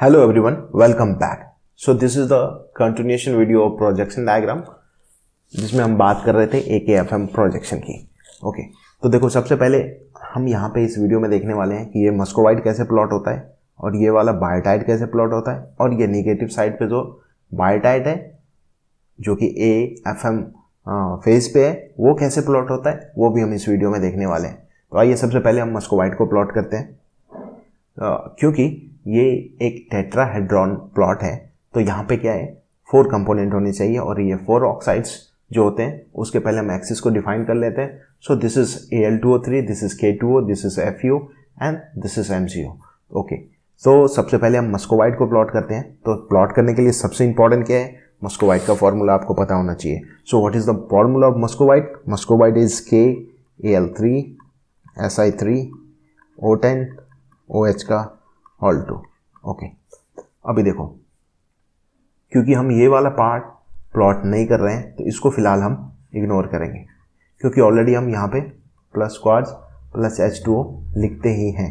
Hello everyone, welcome back. So this is the continuation video of projection diagram जिसमें हम बात कर रहे थे AKFM प्रोजेक्शन की. ओके, तो देखो सबसे पहले हम यहाँ पे इस वीडियो में देखने वाले हैं कि ये मस्कोवाइट कैसे प्लॉट होता है और ये वाला बायोटाइट कैसे प्लॉट होता है और ये नेगेटिव साइड पे जो बायोटाइट है जो कि AFM फेज पे है वो कैसे प्लॉट होता है वो भी हम इस वीडियो में देखने वाले हैं. तो आइए सबसे पहले हम मस्कोवाइट को प्लॉट करते हैं. क्योंकि ये एक टेट्राहेड्रॉन प्लॉट है तो यहाँ पे क्या है 4 कंपोनेंट होने चाहिए और ये 4 ऑक्साइड्स जो होते हैं उसके पहले हम एक्सिस को डिफाइन कर लेते हैं. So this is Al2O3, this is K2O, this is FeO and this is MgO. Okay, तो सबसे पहले हम मस्कोवाइट को प्लॉट करते हैं. तो प्लॉट करने के लिए सबसे इंपॉर्टेंट क्या है, मस्कोवाइट का फॉर्मूला आपको पता होना चाहिए. So what is the formula of muscovite? Muscovite is KAl3 Si3 O10 OH का होल 2. ओके, अभी देखो क्योंकि हम ये वाला पार्ट प्लॉट नहीं कर रहे हैं तो इसको फिलहाल हम इग्नोर करेंगे क्योंकि ऑलरेडी हम यहाँ पे प्लस क्वार्ट्ज प्लस H2O लिखते ही हैं.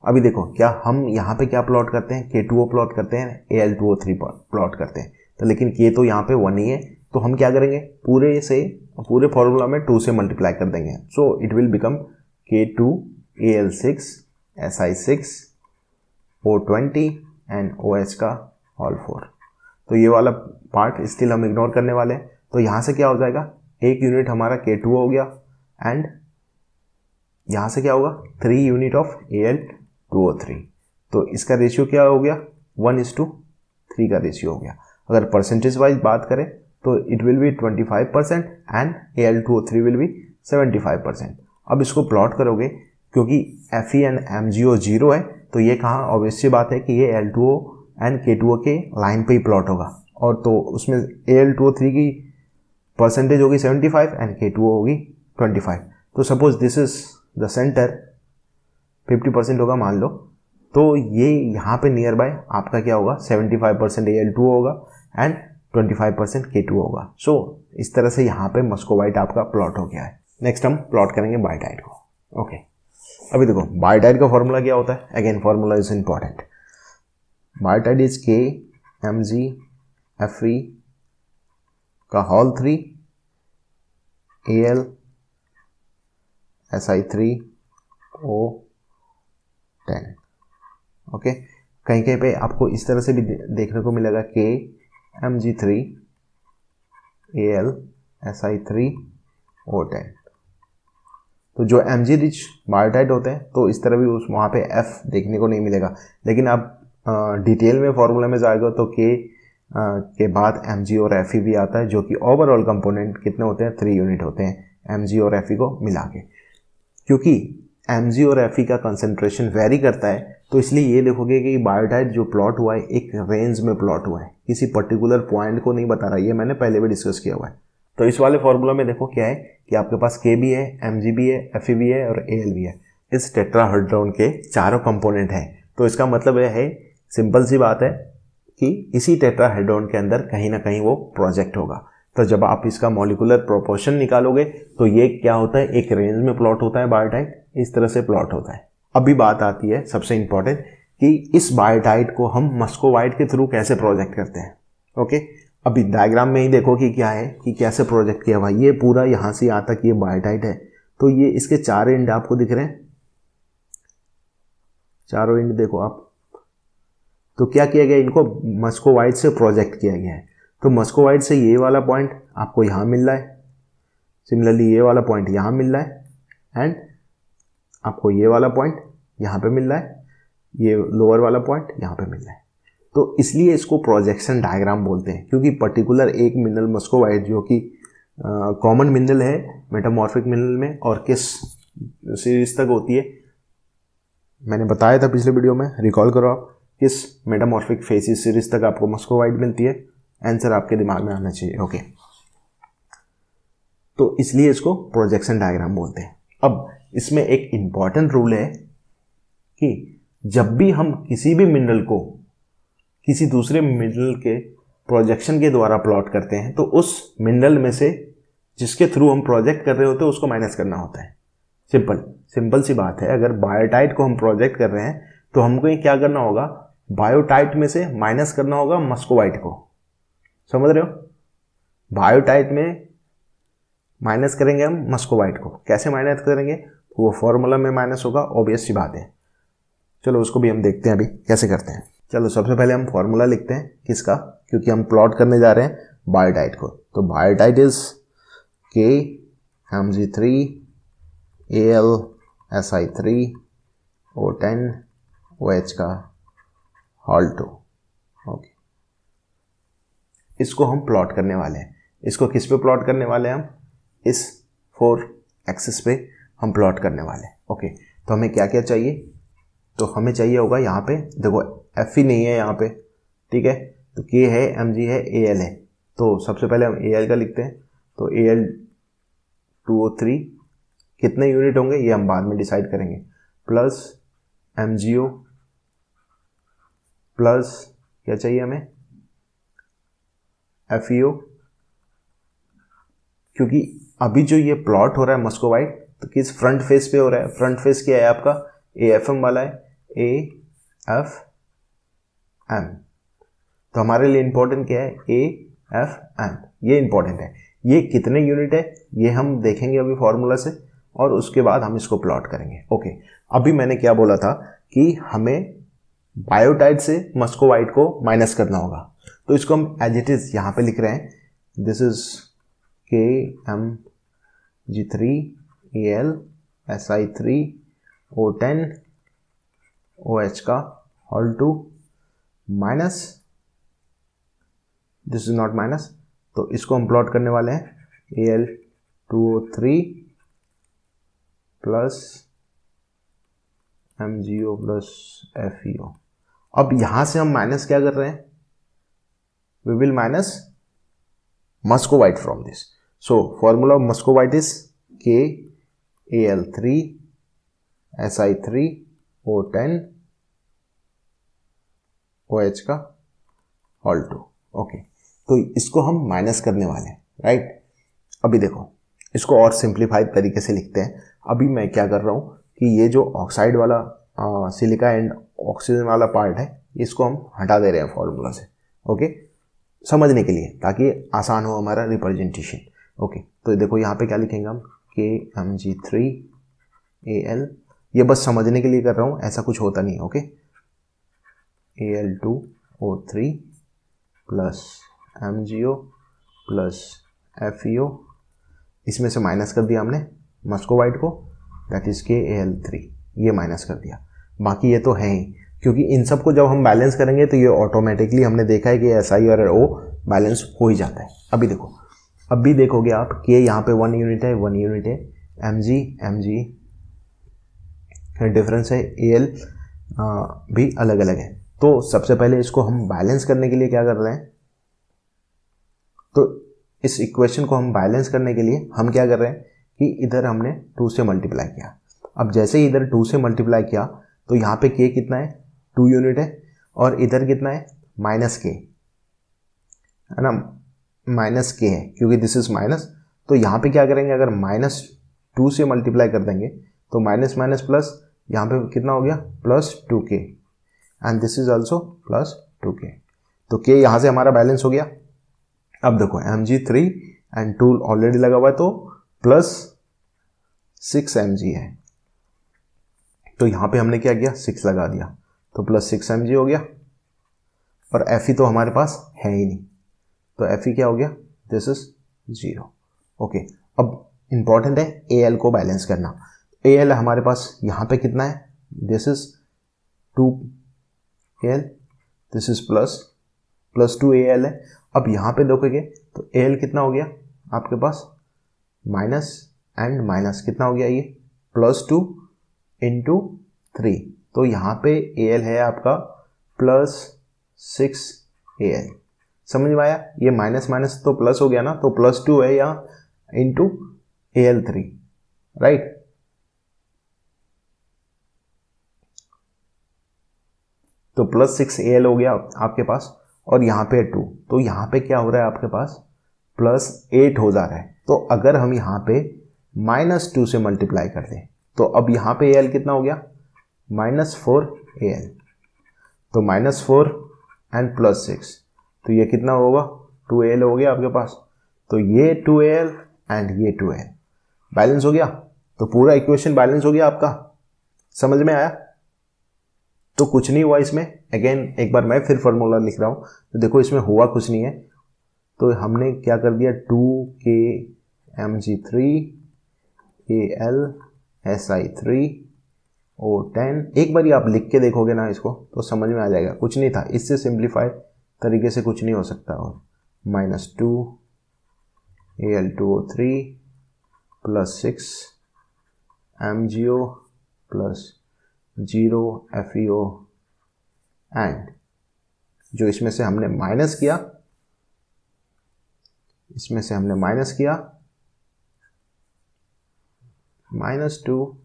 अभी देखो क्या हम यहाँ पे क्या प्लॉट करते हैं, K2O प्लॉट करते हैं, Al2O3 प्लॉट करते हैं. तो लेकिन K तो यहाँ पे 1 ही है तो हम क्या करेंगे पूरे फॉर्मूला में 2 से मल्टीप्लाई कर देंगे. So it will become K2Al6 Si6 O20 and OH का होल 4. तो ये वाला पार्ट स्टिल हम इग्नोर करने वाले हैं. तो यहाँ से क्या हो जाएगा, एक यूनिट हमारा K2O हो गया एंड यहाँ से क्या होगा 3 यूनिट ऑफ Al2O3. तो इसका रेशियो क्या हो गया 1:3 का रेशियो हो गया. अगर परसेंटेज वाइज बात करें तो it will be 25% and Al2O3 will be 75%. अब इसको प्लॉट करोगे क्योंकि Fe एंड MgO 0 है तो ये कहाँ ऑब्वियस सी बात है कि ये Al2O एंड K2O के लाइन पे ही प्लॉट होगा. और तो उसमें Al2O3 की परसेंटेज होगी 75 एंड K2O होगी 25. तो suppose this is the centre 50% होगा मान लो. तो ये यहाँ पे नियर बाय आपका क्या होगा 75% Al2O होगा एंड 25% K2O होगा. सो इस तरह से यहाँ पे मस्कोवाइट आपका प्लॉट हो गया है. नेक्स्ट हम प्लॉट करेंगे बायोटाइट को. ओके, अभी देखो बायोटाइट का फॉर्मूला क्या होता है. Again formula is important. Biotite is KMgFe का whole 3 Al Si3 O10. Okay, कहीं कहीं पे आपको इस तरह से भी देखने को मिलेगा KMg3 Al Si3 O10. तो जो Mg रिच बायोटाइट होते हैं तो इस तरह भी वहाँ पे F देखने को नहीं मिलेगा. लेकिन आप डिटेल में फॉर्मूला में जाएगा तो K के बाद Mg और Fe भी आता है जो कि ओवरऑल कंपोनेंट कितने होते हैं 3 यूनिट होते हैं Mg और Fe को मिला के. क्योंकि Mg और Fe का कंसंट्रेशन वेरी करता है तो इसलिए ये देखोगे कि बायोटाइट जो प्लॉट हुआ है एक रेंज में प्लॉट हुआ है, किसी पर्टिकुलर पॉइंट को नहीं बता रहा. ये मैंने पहले भी डिस्कस किया हुआ है. तो इस वाले फॉर्मूला में देखो क्या है कि आपके पास K भी है, Mg भी है, Fe भी है और Al भी है. इस टेट्राहेड्रॉन के चारों कंपोनेंट हैं. तो इसका मतलब यह है, सिंपल सी बात है कि इसी टेट्राहेड्रॉन के अंदर कहीं ना कहीं वो प्रोजेक्ट होगा. तो जब आप इसका मॉलिक्यूलर प्रोपोर्शन निकालोगे तो ये क्या होता है, एक रेंज में प्लॉट होता है बायोटाइट, इस तरह से प्लॉट होता है. अभी बात आती है सबसे इंपॉर्टेंट कि इस बायोटाइट को हम मस्कोवाइट के थ्रू कैसे प्रोजेक्ट करते हैं. ओके, अभी डायग्राम में ही देखो कि क्या है कि कैसे प्रोजेक्ट किया हुआ. ये पूरा यहाँ से यहाँ तक ये बायोटाइट है तो ये इसके 4 एंड आपको दिख रहे हैं, चारों एंड देखो आप. तो क्या किया गया, इनको मस्कोवाइट से प्रोजेक्ट किया गया है. तो मस्कोवाइट से ये वाला पॉइंट आपको यहाँ मिल रहा है, सिमिलरली ये वाला पॉइंट यहाँ मिल रहा है एंड आपको ये वाला पॉइंट यहाँ पे मिल रहा है, ये लोअर वाला पॉइंट यहाँ पे मिल रहा है. तो इसलिए इसको प्रोजेक्शन डायग्राम बोलते हैं क्योंकि पर्टिकुलर एक मिनरल मस्कोवाइट जो कि कॉमन मिनरल है मेटामॉर्फिक मिनरल में और किस सीरीज तक होती है मैंने बताया था पिछले वीडियो में, रिकॉल करो आप, किस मेटामॉर्फिक फेसिस सीरीज तक आपको मस्कोवाइट मिलती है. आंसर आपके दिमाग में आना चाहिए. ओके, तो इसलिए इसको प्रोजेक्शन डायग्राम बोलते हैं. अब इसमें एक इंपॉर्टेंट रूल है कि जब भी हम किसी भी मिनरल को किसी दूसरे मिनरल के प्रोजेक्शन के द्वारा प्लॉट करते हैं तो उस मिनरल में से जिसके थ्रू हम प्रोजेक्ट कर रहे होते हैं उसको माइनस करना होता है. सिंपल सी बात है. अगर बायोटाइट को हम प्रोजेक्ट कर रहे हैं तो हमको क्या करना होगा बायोटाइट में से माइनस करना होगा मस्कोवाइट को, समझ रहे हो? बायोटाइट में माइनस करेंगे हम मस्कोवाइट को, कैसे माइनस करेंगे? वो फॉर्मूला में माइनस होगा, ऑब्वियस सी बात है। चलो उसको भी हम देखते हैं अभी कैसे करते हैं। चलो सबसे पहले हम फॉर्मूला लिखते हैं, किसका? क्योंकि हम प्लॉट करने जा रहे हैं बायोटाइट को। तो biotite is KMg3 AlSi3O10 OH का होल 2। ओके, इसको हम प्लॉट करने वाले हैं। इसको किस पे प्लॉट करने वाले हैं हम? इस 4 एक्सिस पे हम प्लॉट करने वाले हैं। ओके, तो हमें क्या क्या चाहिए? तो हमें चाहिए होगा यहाँ पे, देखो F ही नहीं है यहाँ पे, ठीक है? तो K है, Mg है, Al है। तो सबसे पहले हम Al का लिखते हैं। तो Al2O3 कितने यूनिट होंगे ये हम बाद में डिसाइड करेंगे, प्लस MgO प्लस क्या चाहिए हमें? FeO। क्योंकि अभी जो ये प्लॉट हो रहा है मस्कोवाइट, तो किस फ्रंट फेस पे हो रहा है? फ्रंट फेस क्या है आपका? AFM वाला है, AFM। तो हमारे लिए इंपॉर्टेंट क्या है? AFM, ये इंपॉर्टेंट है। ये कितने यूनिट है ये हम देखेंगे अभी फॉर्मूला से, और उसके बाद हम इसको प्लॉट करेंगे। ओके, अभी मैंने क्या बोला था कि हमें बायोटाइट से मस्कोवाइट को माइनस करना होगा। तो इसको हम एज इट इज यहाँ पे लिख रहे हैं। This is KMg3 AlSi3O10 OH का whole 2 minus, this is not minus, तो इसको हम प्लॉट करने वाले हैं Al2O3 plus MgO plus FeO। अब यहां से हम माइनस क्या कर रहे हैं? We will minus muscovite from this. So formula of muscovite is KAl3Si3O10 OH का होल 2। ओके, तो इसको हम माइनस करने वाले हैं, राइट? अभी देखो इसको और सिंप्लीफाइड तरीके से लिखते हैं। अभी मैं क्या कर रहा हूं कि ये जो ऑक्साइड वाला सिलिका एंड ऑक्सीजन वाला पार्ट है, इसको हम हटा दे रहे हैं फॉर्मूला से। ओके, समझने के लिए, ताकि आसान हो हमारा रिप्रेजेंटेशन। ओके, तो देखो यहाँ पे क्या लिखेंगे हम? KMg3 Al, ये बस समझने के लिए कर रहा हूँ, ऐसा कुछ होता नहीं। Okay, Al2O3 plus MgO plus FeO, इसमें से माइनस कर दिया हमने मस्कोवाइट को, दैट इज KAl3, ये माइनस कर दिया। बाकी ये तो है ही, क्योंकि इन सब को जब हम बैलेंस करेंगे तो ये ऑटोमेटिकली हमने देखा है कि Si और O बैलेंस हो ही जाता है। अभी देखो, अभी देखोगे आप K यहाँ पे 1 यूनिट है, 1 यूनिट है, Mg डिफरेंस है, Al भी अलग अलग है। तो सबसे पहले इसको हम बैलेंस करने के लिए क्या कर रहे हैं? तो इस इक्वेशन को हम बैलेंस करने के लिए हम क्या कर रहे हैं कि इधर हमने 2 से मल्टीप्लाई किया। अब जैसे ही इधर 2 से मल्टीप्लाई किया तो यहाँ पे K कितना है? 2 यूनिट है, और इधर कितना है? माइनस K है ना, माइनस K है, क्योंकि दिस इज माइनस। तो यहाँ पे क्या करेंगे? अगर -2 से मल्टीप्लाई कर देंगे तो माइनस माइनस प्लस, यहाँ पे कितना हो गया? Plus 2K, and this is also plus 2K। तो K यहाँ से हमारा बैलेंस हो गया। अब देखो Mg3 एंड 2 ऑलरेडी लगा हुआ है, तो प्लस 6 Mg है। तो यहाँ पे हमने क्या किया? 6 लगा दिया, तो प्लस 6 Mg हो गया, और Fe तो हमारे पास है ही नहीं, तो Fe क्या हो गया? This is 0। ओके, अब इंपॉर्टेंट है Al को बैलेंस करना। Al हमारे पास यहाँ पे कितना है? This is 2Al, this is plus 2Al है। अब यहाँ पे देखोगे तो Al कितना हो गया आपके पास? माइनस एंड माइनस कितना हो गया? ये +2 इंटू 3, तो यहाँ पे Al है आपका +6Al। समझ में आया? ये माइनस माइनस तो प्लस हो गया ना, तो +2 है यहाँ इंटू Al3, राइट? तो +6Al हो गया आपके पास, और यहाँ पे 2, तो यहाँ पे क्या हो रहा है आपके पास? +8 हो जा रहा है। तो अगर हम यहाँ पे -2 से मल्टीप्लाई कर दें तो अब यहाँ पे Al कितना हो गया? -4Al। तो -4 एंड +6, तो ये कितना होगा, 2al हो गया आपके पास। तो ये 2al एंड ये 2al बैलेंस हो गया, तो पूरा इक्वेशन बैलेंस हो गया आपका। समझ में आया? तो कुछ नहीं हुआ इसमें, अगेन एक बार मैं फिर फॉर्मूला लिख रहा हूँ, तो देखो इसमें हुआ कुछ नहीं है। तो हमने क्या कर दिया, 2kmg3 al si3o10। एक बार आप लिख के देखोगे ना इसको तो समझ में आ जाएगा, कुछ नहीं था, इससे सिंप्लीफाइड तरीके से कुछ नहीं हो सकता। और -2 al2o3 +6 mgo +0 feo एंड जो इसमें से हमने माइनस किया, इसमें से हमने माइनस किया -2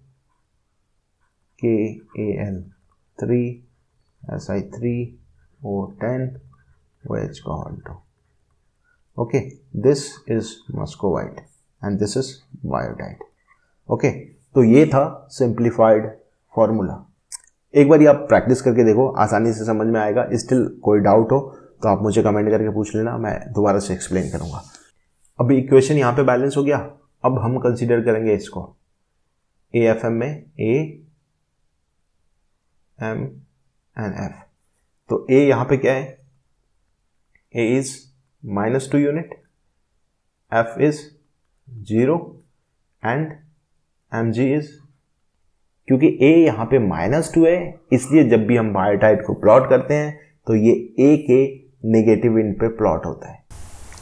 KAL3 Si3O10 OH का whole 2। Okay, this is muscovite and this is biotite. Okay, तो ये था सिंप्लीफाइड फॉर्मूला। एक बार आप प्रैक्टिस करके देखो, आसानी से समझ में आएगा। स्टिल कोई डाउट हो तो आप मुझे कमेंट करके पूछ लेना, मैं दोबारा से एक्सप्लेन करूंगा। अभी इक्वेशन यहाँ पे बैलेंस हो गया। अब हम कंसीडर करेंगे इसको AFM में A, M एंड F। तो A यहाँ पे क्या है, A is -2 unit, F is 0 and mg is, क्योंकि A यहाँ पे -2 है, इसलिए जब भी हम बायोटाइट को प्लॉट करते हैं तो ये A के नेगेटिव इंड पे प्लॉट होता है।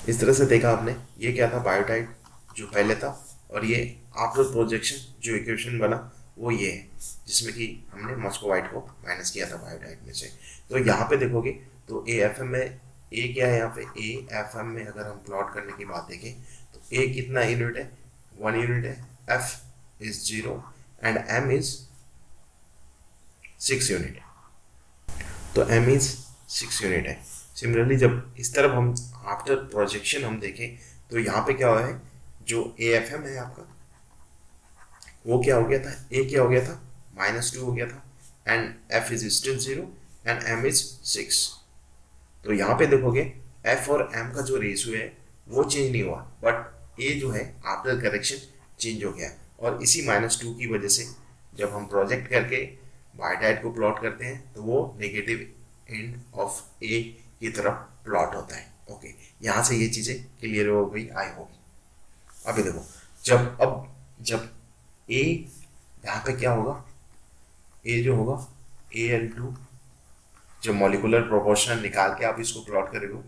इस तरह से देखा आपने, ये क्या था, बायोटाइट जो पहले था, और ये आफ्टर प्रोजेक्शन जो इक्वेशन बना वो ये है, जिसमें कि हमने मस्कोवाइट को माइनस किया था बायोटाइट में से। तो यहाँ पे देखोगे तो AFM में A क्या है, यहाँ पे AFM में अगर हम प्लॉट करने की बात देखें तो A कितना यूनिट है, 1 यूनिट है, F is 0 and M is 6 unit है। तो M इज 6 यूनिट है। सिमिलरली जब इस तरफ हम आफ्टर प्रोजेक्शन हम देखें तो यहाँ पे क्या हुआ है, जो AFM है आपका वो क्या हो गया था, A क्या हो गया था, -2 हो गया था, and F is still 0 and M is 6। तो यहाँ पे देखोगे F और M का जो रेशियो है वो चेंज नहीं हुआ, बट A जो है आफ्टर करेक्शन चेंज हो गया। और इसी -2 की वजह से जब हम प्रोजेक्ट करके बायोटाइट को प्लॉट करते हैं तो वो नेगेटिव एंड ऑफ A की तरफ प्लॉट होता है। ओके, यहाँ से ये चीज़ें क्लियर हो गई आई होप। अभी देखो जब A यहाँ पे क्या होगा, A जो होगा Al2, जब मॉलिकुलर प्रोपोर्शनल निकाल के आप इसको प्लॉट करोगे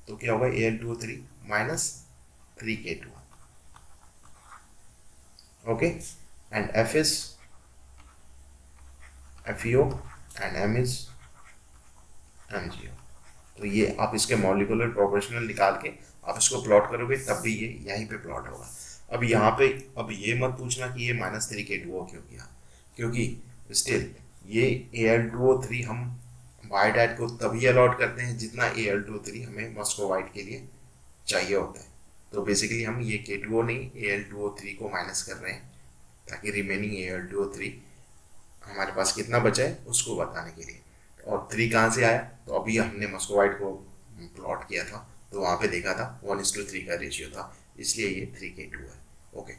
तो क्या होगा, Al2O3 -3K2। Okay, and F is FeO and M is MgO। तो ये आप इसके मॉलिकुलर प्रोपोर्शनल निकाल के आप इसको प्लॉट करोगे तब भी ये यहीं पे प्लॉट होगा। अब यहाँ पे अब ये मत पूछना कि ये -3K2O क्यों किया, क्योंकि स्टिल ये Al2O3 हम बायोटाइट को तभी अलॉट करते हैं जितना Al2O3 हमें मस्कोवाइट के लिए चाहिए होता है। तो बेसिकली हम ये K2O नहीं Al2O3 को माइनस कर रहे हैं ताकि रिमेनिंग Al2O3 हमारे पास कितना बचा है उसको बताने के लिए। और 3 कहाँ से आया, तो अभी हमने मस्कोवाइट को प्लॉट किया था तो वहाँ पे देखा था 1:3 का रेशियो था, इसलिए ये 3K2 है। ओके,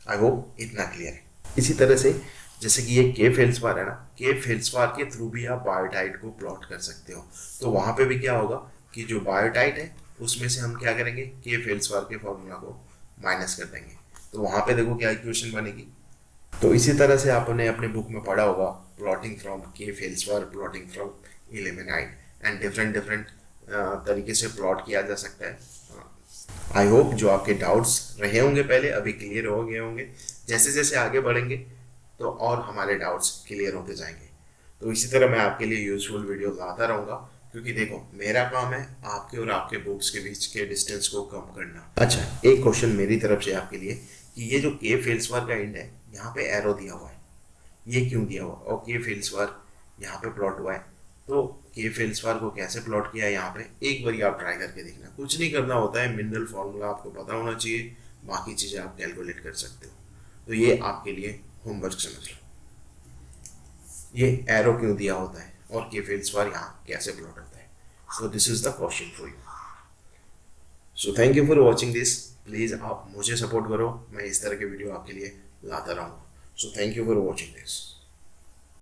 आई होप इतना क्लियर है। इसी तरह से जैसे कि ये K फेल्सफार है ना, K फेल्सफार के थ्रू भी आप बायोटाइट को प्लॉट कर सकते हो। तो वहाँ पे भी क्या होगा कि जो बायोटाइट है उसमें से हम क्या करेंगे, K फेल्सफार के फॉर्मूला को माइनस कर देंगे। तो वहाँ पे देखो क्या इक्वेशन बनेगी। तो इसी तरह से आपने अपने बुक में पढ़ा होगा, plotting from K felspar, plotting from ilmenite and different तरीके से प्लॉट किया जा सकता है। आई होप जो आपके डाउट्स रहे होंगे पहले अभी क्लियर हो गए होंगे। जैसे जैसे आगे बढ़ेंगे तो और हमारे डाउट्स क्लियर होते जाएंगे। तो इसी तरह मैं आपके लिए यूजफुल वीडियो लाता रहूँगा, क्योंकि देखो मेरा काम है आपके और आपके बुक्स के बीच के डिस्टेंस को कम करना। अच्छा, एक क्वेश्चन मेरी तरफ से आपके लिए कि ये जो K फेल्सफार का एंड है यहाँ पे एरो दिया हुआ है, ये क्यों दिया हुआ, और K फेल्सफार यहाँ पे प्लॉट हुआ है, तो K फेल्सफार को कैसे प्लॉट किया है यहाँ पे एक बार आप ट्राई करके देखना। कुछ नहीं करना होता है, मिनरल फॉर्मूला आपको पता होना चाहिए, बाकी चीज़ें आप कैलकुलेट कर सकते हो। तो ये आपके लिए होमवर्क समझ लो, ये एरो क्यों दिया होता है। और के फील्ड्स बार यहाँ कैसे प्लॉट होता है. So this is the question for you. So thank you for watching this. Please आप मुझे सपोर्ट करो, मैं इस तरह के वीडियो आपके लिए लाता रहूँगा. So thank you for watching this.